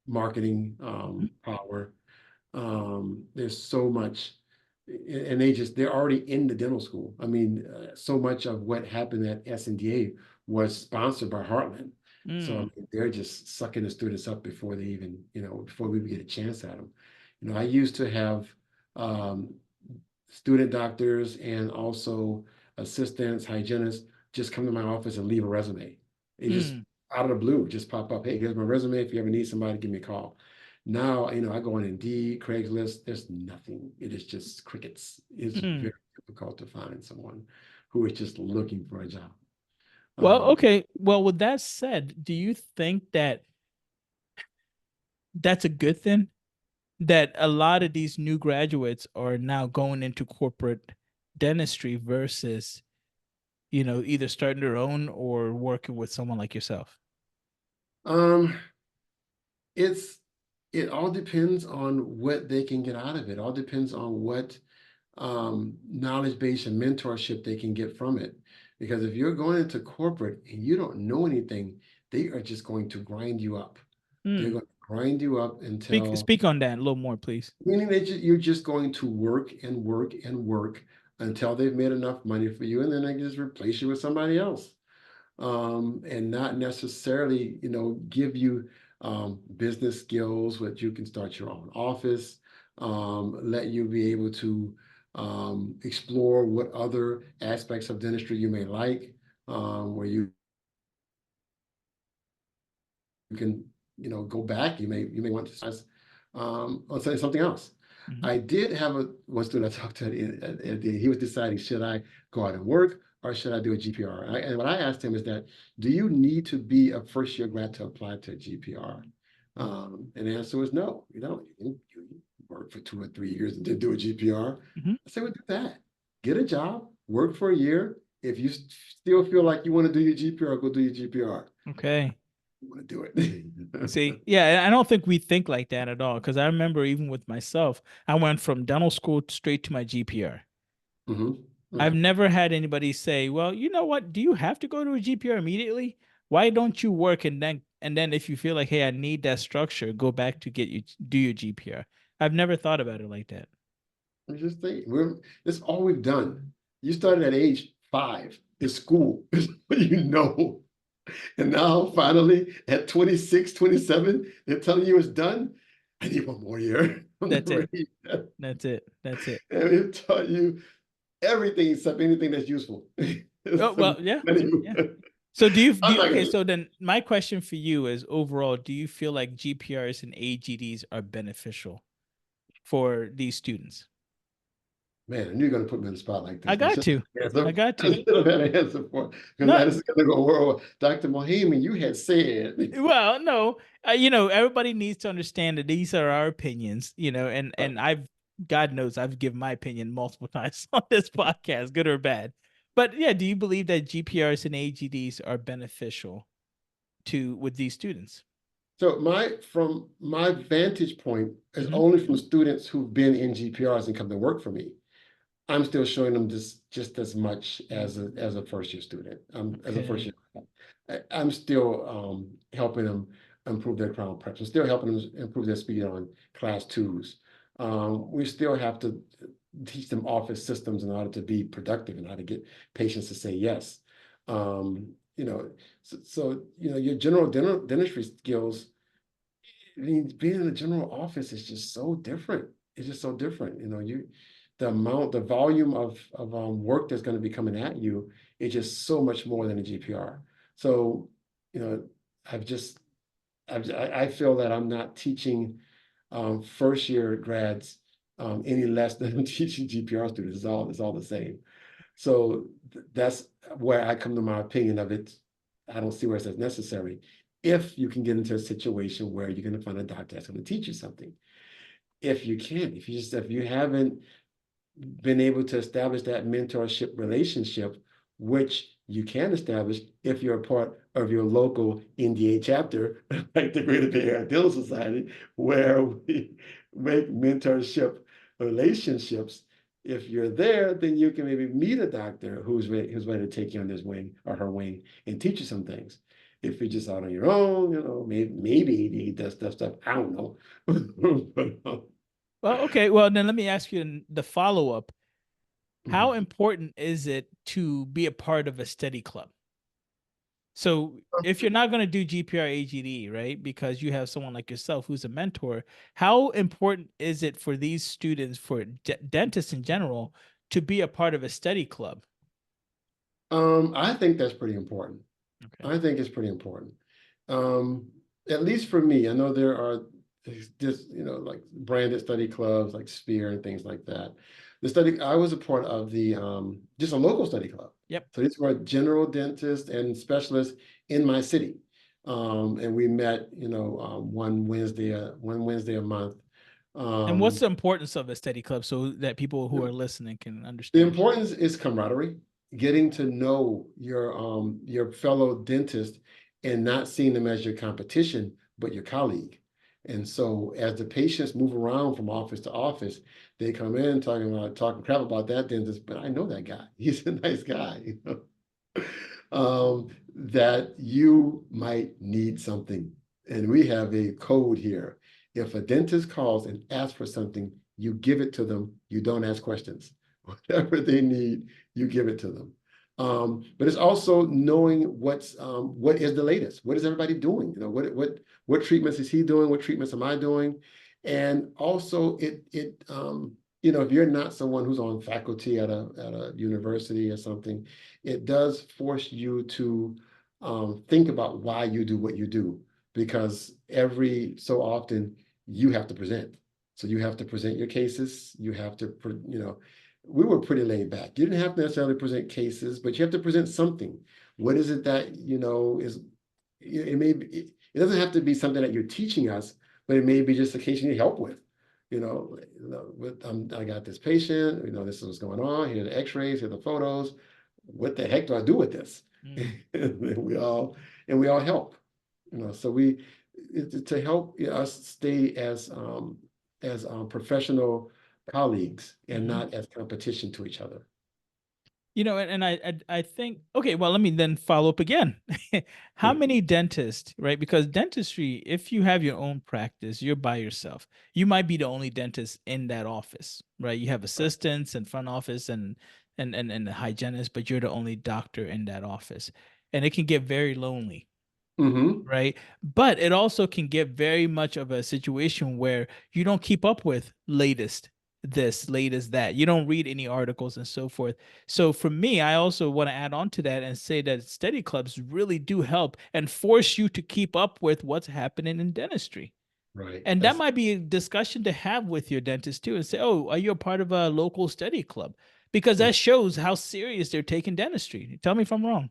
marketing power. There's so much, and they're already in the dental school. I mean, so much of what happened at SNDA was sponsored by Heartland. So I Mm. mean, they're just sucking the students up before they even, before we even get a chance at them. I used to have um, student doctors and also assistants, hygienists just come to my office and leave a resume. It just Mm. out of the blue, just pop up. Hey, here's my resume. If you ever need somebody, give me a call. Now, I go on Indeed, Craigslist. There's nothing. It is just crickets. It's Mm. very difficult to find someone who is just looking for a job. Well, Um, okay. Well, with that said, do you think that that's a good thing? That a lot of these new graduates are now going into corporate dentistry versus, either starting their own or working with someone like yourself. um, it's it all depends on what they can get out of it. All depends on what knowledge base and mentorship they can get from it. Because if you're going into corporate and you don't know anything, they are just going to grind you up. They're Mm. going to grind you up Speak until, speak on that a little more, please. meaning that you're just going to work and work and work until they've made enough money for you, and then they just replace you with somebody else, and not necessarily, give you business skills, that you can start your own office, let you be able to explore what other aspects of dentistry you may like, where you can, go back. You may want to stress or say something else. Mhm. I did have one student I talked to he was deciding, should I go out and work or should I do a GPR? And what I asked him is that, do you need to be a first year grad to apply to a GPR? And the answer was no, you don't. You work for 2 or 3 years and then do a GPR. Mhm. I said, well, do that. Get a job, work for a year. If you still feel like you want to do your GPR, go do your GPR. Okay. Want to do it. See, yeah, I don't think we think like that at all. Because I remember even with myself, I went from dental school straight to my GPR. Mhm. I've Right. never had anybody say, "Well, you know what? Do you have to go to a GPR immediately? Why don't you work and then if you feel like, hey, I need that structure, go back to get you do your GPR." I've never thought about it like that. I just think it's all we've done. You started at age 5 in school, is what you know. And now finally at 26, 27, they're telling you it's done. I need one more year. I'm That's it. ready. And That's it. That's it. they've taught you everything except anything that's useful. Oh, So, well, yeah. anyway, Yeah. So do you I'm do not okay, gonna. so then my question for you is overall, do you feel like GPRs and AGDs are beneficial for these students? Man, I knew you're gonna put me on the spot like I this, and got to. I got I to. should have had an answer for it, because No, that is gonna go world. Dr. Muhaimin, you had said. well, no, everybody needs to understand that these are our opinions, and God knows, I've given my opinion multiple times on this podcast, good or bad. But yeah, do you believe that GPRs and AGDs are beneficial to with these students? So from my vantage point is Hmm. only from students who've been in GPRs and come to work for me. I'm still showing them this just as much as a first year student. As a first Okay. year, I'm still helping them improve their crown preps. I'm still helping them improve their speed on class twos. We still have to teach them office systems in order to be productive and how to get patients to say yes. Um, you know, your general dentistry skills. I mean, being in the general office is just so different. It's just so different. the volume of work that's going to be coming at you is just so much more than a GPR. So, you know, I've just I feel that I'm not teaching first year grads any less than I'm teaching GPR students. It's all the same. So that's where I come to my opinion of it. I don't see where it's necessary. If you can get into a situation where you're going to find a doctor that's going to teach you something. If you can't, if you haven't been able to establish that mentorship relationship, which you can establish if you're a part of your local NDA chapter, like the Greater Bay Area Dental Society, where we make mentorship relationships. If you're there, then you can maybe meet a doctor who's ready to take you on his wing or her wing and teach you some things. If you're just out on your own, maybe he does stuff. I don't know. Well, okay. Well, then let me ask you the follow-up. How Mhm. important is it to be a part of a study club? So if you're not going to do GPR AGD, right, because you have someone like yourself who's a mentor, how important is it for these students, for dentists in general, to be a part of a study club? I think that's pretty important. Okay. I think it's pretty important. Um, at least for me, I know there are just, like branded study clubs like Spear and things like that. I was a part of just a local study club. Yep. So these were general dentists and specialists in my city. And we met, one Wednesday a month. And what's Um, the importance of a study club so that people who are listening can The understand? importance is camaraderie, getting to know your fellow dentist and not seeing them as your competition, but your colleague. And so as the patients move around from office to office, they come in talking crap about that dentist, but I know that guy. He's a nice guy. That you might need something. And we have a code here. If a dentist calls and asks for something, you give it to them. You don't ask questions. Whatever they need, you give it to them. But it's also knowing what is the latest. What is everybody doing? What treatments is he doing? What treatments am I doing? And also if you're not someone who's on faculty at a university or something, it does force you to think about why you do what you do, because every so often you have to present. So you have to present your cases. You have to, we were pretty laid back. You didn't have to necessarily present cases, but you have to present something. What is it that, is, it may be, it doesn't have to be something that you're teaching us, but it may be just a case you need help with. I got this patient, this is what's going on. Here are the x-rays, here are the photos. What the heck do I do with this? Mm. And we all help, so to help us stay as professional colleagues and Mhm. not as competition to each other. And I think, okay, well, let me then follow up again. How many dentists, right? Because dentistry, if you have your own practice, you're by yourself. You might be the only dentist in that office, right? You have assistants and front office and the hygienist, but you're the only doctor in that office. And it can get very lonely, Mm-hmm. right? But it also can get very much of a situation where you don't keep up with latest this, latest that. You don't read any articles and so forth. So for me, I also want to add on to that and say that study clubs really do help and force you to keep up with what's happening in dentistry. Right. And that That's might be a discussion to have with your dentist too and say, oh, are you a part of a local study club? Because that shows how serious they're taking dentistry. Tell me if I'm wrong.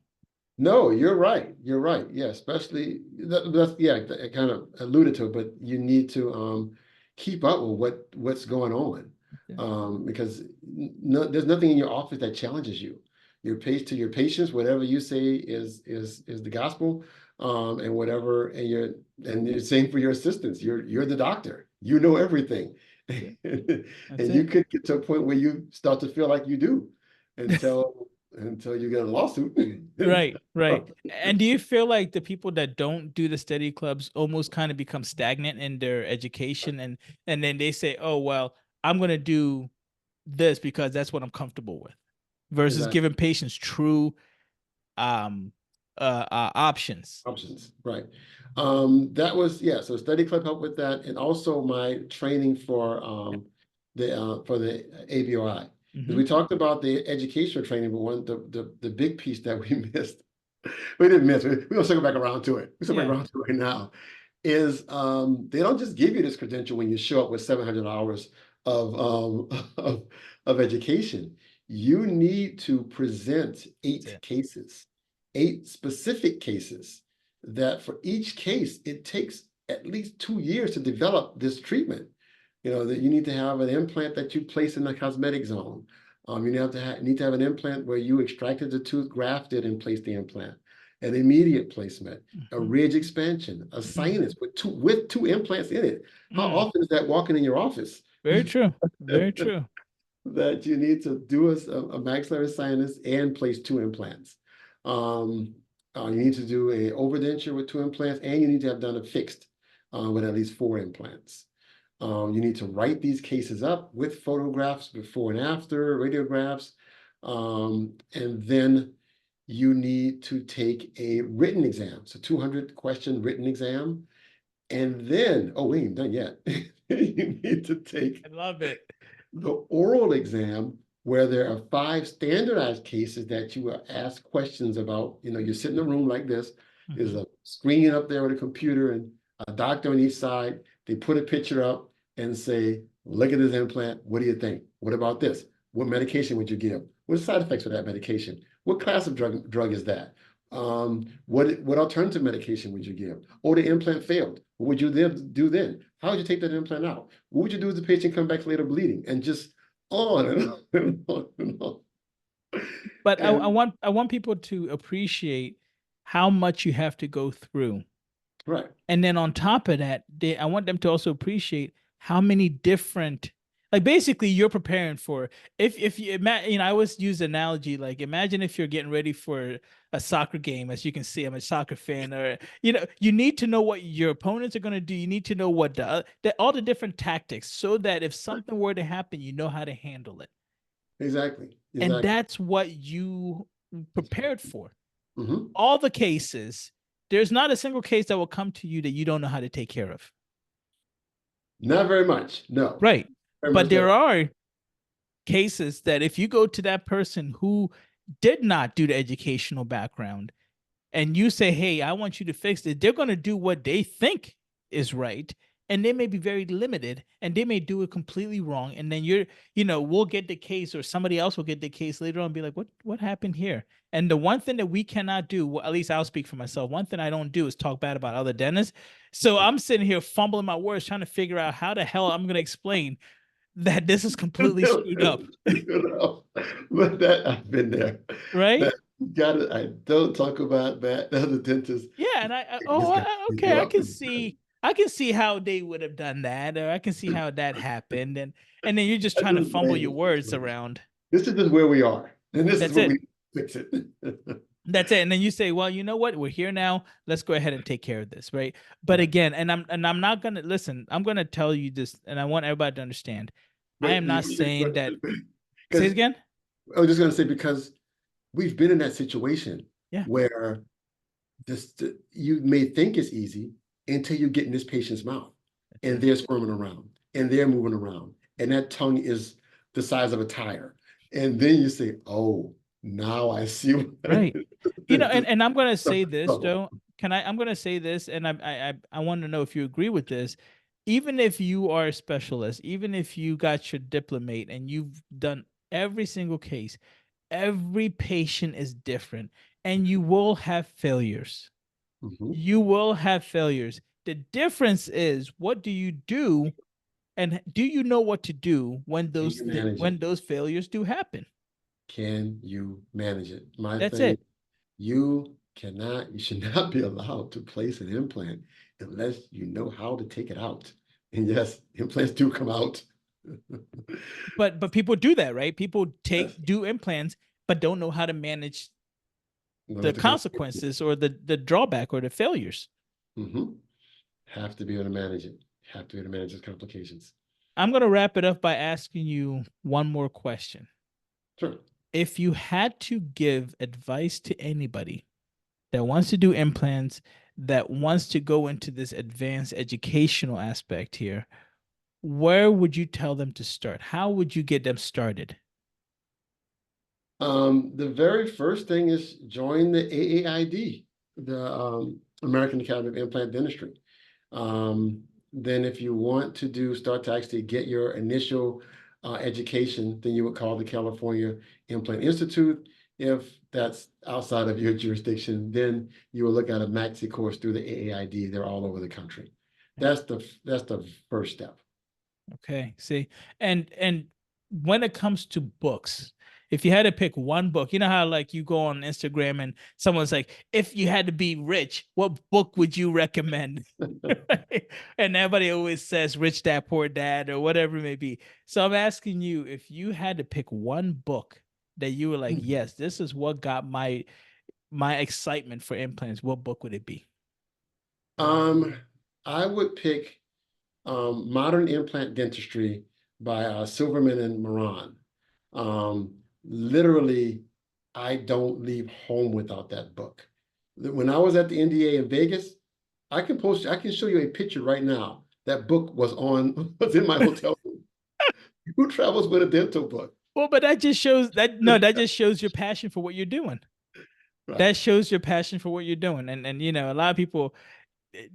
No, you're right. You're right. Yeah, especially that's yeah, I kind of alluded to it, but you need to keep up with what's going on. Yeah. Because no, there's nothing in your office that challenges you. Your pace to your patients, whatever you say is the gospel. And whatever, and the same for your assistants. You're the doctor. You know everything. That's it. That's And you it. could get to a point where you start to feel like you do until you get a lawsuit. Right, right. And do you feel like the people that don't do the study clubs almost kind of become stagnant in their education and then they say, "Oh, well, I'm going to do this because that's what I'm comfortable with," versus Exactly. giving patients true um options. Options, right. That was, yeah, so study club helped with that. And also my training for for the ABOI. Because Mm-hmm. we talked about the educational training, but the big piece that we missed, we didn't miss. We're gonna circle back around to it. We circle back Yeah. around to it right now. Is they don't just give you this credential when you show up with 700 hours of of education. You need to present That's it. 8 cases, 8 specific cases. That for each case, it takes at least 2 years to develop this treatment. That you need to have an implant that you place in the cosmetic zone. You need to have an implant where you extracted the tooth, grafted, and placed the implant. An immediate placement, a Mm-hmm. ridge expansion, a Mm-hmm. sinus with two implants in it. How Mm. often is that walking in your office? Very true. Very true. That you need to do a maxillary sinus and place 2 implants. You need to do a overdenture with 2 implants, and you need to have done a fixed with at least 4 implants. You need to write these cases up with photographs before and after, radiographs, and then you need to take a written exam. So 200-question written exam. And then, oh, we ain't done yet. You need to take I love it. the oral exam where there are 5 standardized cases that you are asked questions about. You sit in a room like this. There's Mm-hmm. a screen up there with a computer and a doctor on each side. They put a picture up and say, look at this implant. What do you think? What about this? What medication would you give? What are the side effects for that medication? What class of drug is that? What alternative medication would you give? Or the implant failed. What would you then do then? How would you take that implant out? What would you do if the patient come back later bleeding? And just on and on and on and on. But I And want people to appreciate how much you have to go through. right, And then on top of that, I want them to also appreciate how many different, like basically you're preparing for, if you imagine, I always use the analogy, like imagine if you're getting ready for a soccer game. As you can see, I'm a soccer fan. Or you need to know what your opponents are going to do. You need to know what all the different tactics, so that if something were to happen, you know how to handle it. exactly, And exactly. that's what you prepared for. Hmm. All the cases, there's not a single case that will come to you that you don't know how to take care of. Not very much. No, Right. very But much there that. are cases that if you go to that person who did not do the educational background and you say, hey, I want you to fix it, they're going to do what they think is right. And they may be very limited and they may do it completely wrong. And then we'll get the case, or somebody else will get the case later on and be like, what happened here? And the one thing that we cannot do, well, at least I'll speak for myself, one thing I don't do is talk bad about other dentists. So I'm sitting here fumbling my words, trying to figure out how the hell I'm going to explain that this is completely screwed up. But that I've been there. Right? That you got it. I don't talk about that. Other dentists. Yeah, and This guy, okay, I can see how they would have done that, or I can see how that happened, and then you're just I trying to just fumble blame your the words situation. around. This is just where we are, and this is That's what it. we fix it. That's it. And then you say, well, you know what? We're here now. Let's go ahead and take care of this, right? But Right. again, I'm not gonna listen. I'm gonna tell you this, and I want everybody to understand. I But am not saying that. Say it because again. I was just going to say, because we've been in that situation Yeah, where you may think it's easy until you get in this patient's mouth that's and it. they're squirming around and they're moving around and that tongue is the size of a tire. And then you say, oh, now I see what Right. this is And I'm gonna say this trouble. though. I'm gonna say this, and I want to know if you agree with this. Even if you are a specialist, even if you got your diplomate and you've done every single case, every patient is different, and you will have failures. Mhm. You will have failures. The difference is, what do you do, and do you know what to do when Can you manage it? those failures do happen? Can you manage it? My That's thing, it. you should not be allowed to place an implant unless you know how to take it out. And yes, implants do come out. But people do that, right? People Yes, do implants but don't know how to manage know the what the consequences. consequences, or the drawback, or the failures. Mhm. Have to be able to manage it. Have to be able to manage those complications. I'm going to wrap it up by asking you one more question. Sure. If you had to give advice to anybody that wants to do implants, that wants to go into this advanced educational aspect here, where would you tell them to start? How would you get them started? The very first thing is join the AAID, the American Academy of Implant Dentistry. Then if you want to start to actually get your initial education, then you would call the California Implant Institute. If that's outside of your jurisdiction, then you will look at a maxi course through the AAID. They're all over the country. That's the first step. Okay. See, and when it comes to books, if you had to pick one book, you know how like you go on Instagram and someone's like, if you had to be rich, what book would you recommend? And everybody always says Rich Dad Poor Dad or whatever it may be. So I'm asking you, if you had to pick one book that you were like, yes, this is what got my excitement for implants, what book would it be? I would pick Modern Implant Dentistry by Silverman and Moran. Literally, I don't leave home without that book. When I was at the NDA in Vegas, I can show you a picture right now. That book was in my hotel room. Who travels with a dental book? Well, but that just shows that just shows your passion for what you're doing. Right. That shows your passion for what you're doing. And you know, a lot of people,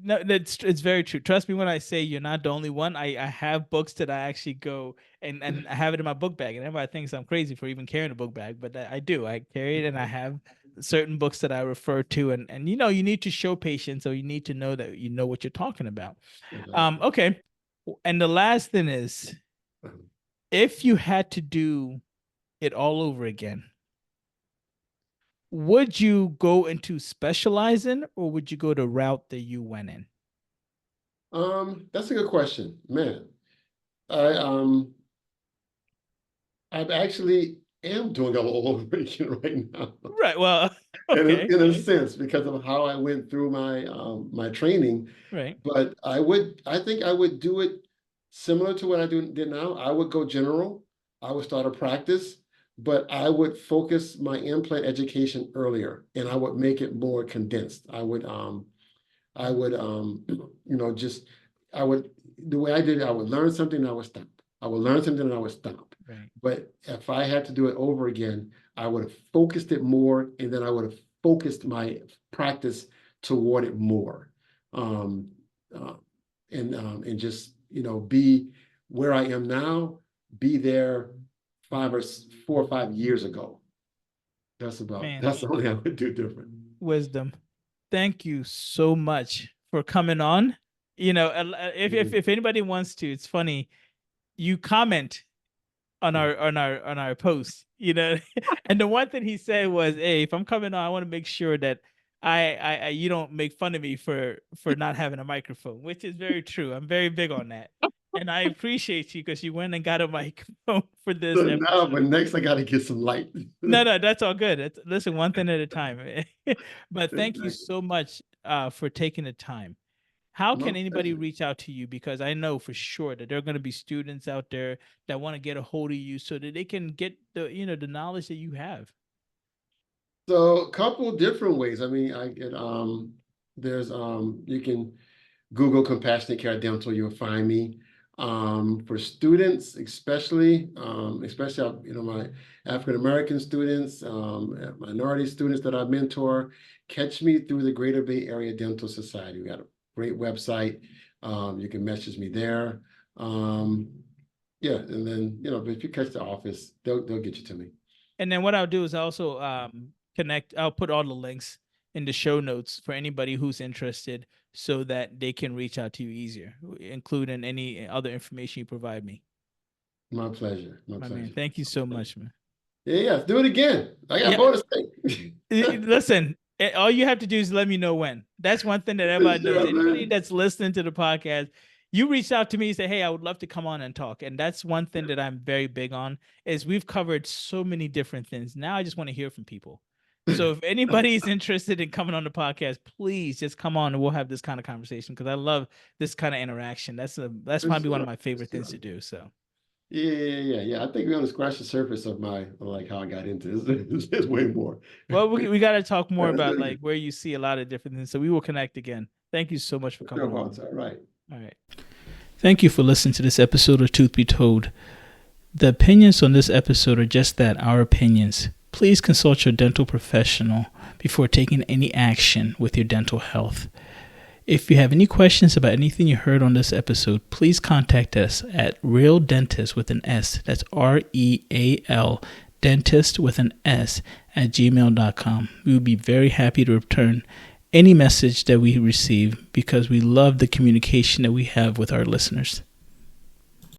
no, it's very true. Trust me when I say you're not the only one. I have books that I actually go and I have it in my book bag, and everybody thinks I'm crazy for even carrying a book bag, but I do. I carry it, and I have certain books that I refer to, and you know, you need to show patience, so you need to know that you know what you're talking about. Exactly. Okay, and the last thing is, if you had to do it all over again, would you go into specializing, or would you go the route that you went in? That's a good question, man. I um I actually am doing all over again right now. Right. Well, in a, okay. in a sense, because of how I went through my training. Right. But I think I would do it similar to what I did now. I would go general. I would start a practice, but I would focus my implant education earlier, and I would make it more condensed. I would just I would the way I did it, I would learn something and I would stop. I would learn something and I would stop. Right. But if I had to do it over again, I would have focused it more, and then I would have focused my practice toward it more. Um, uh, and just, be where I am now, be there 4 or 5 years ago. That's Man, the only I would do different. wisdom. Thank you so much for coming on. You know, if anybody wants to, it's funny. You comment on our post, you know, and the one thing he said was, "Hey, if I'm coming on, I want to make sure that I you don't make fun of me for not having a microphone," which is very true. I'm very big on that, and I appreciate you because you went and got a microphone for this So now, episode. but next I got to get some light. No, that's all good. Listen, one thing at a time. But thank you Exactly. so much for taking the time. How My can anybody pleasure. reach out to you? Because I know for sure that there are going to be students out there that want to get a hold of you so that they can get the knowledge that you have. So a couple different ways. I mean, there's you can Google compassionate care dental, you'll find me. For students, especially my African American students, minority students that I mentor, catch me through the Greater Bay Area Dental Society. We got a great website. You can message me there. Um, yeah, and then but if you catch the office, they'll get you to me. And then what I'll do is also connect. I'll put all the links in the show notes for anybody who's interested, so that they can reach out to you easier, including any other information you provide me. My pleasure. My My man, pleasure. thank you so much, man. Yeah, yeah. Do it again. I got Yeah, bonus thing. listen, all you have to do is let me know when. That's one thing that everybody knows. Sure, Anybody man. that's listening to the podcast, you reach out to me and say, "Hey, I would love to come on and talk." And that's one thing that I'm very big on, is we've covered so many different things. Now I just want to hear from people. So if anybody is interested in coming on the podcast, please just come on and we'll have this kind of conversation, because I love this kind of interaction. That's For probably one of sure. my For favorite things to sure. do. So Yeah. I think we're gonna scratch the surface of like how I got into this. There's way more. well, we got to talk more That's about very like good. where you see a lot of different things. So we will connect again. Thank you so much for coming No on. problem. All right. All right. Thank you for listening to this episode of Truth Be Told. The opinions on this episode are just that, our opinions. Please consult your dental professional before taking any action with your dental health. If you have any questions about anything you heard on this episode, please contact us at Real Dentist with an S. That's REAL Dentist with an S at gmail.com. We would be very happy to return any message that we receive because we love the communication that we have with our listeners.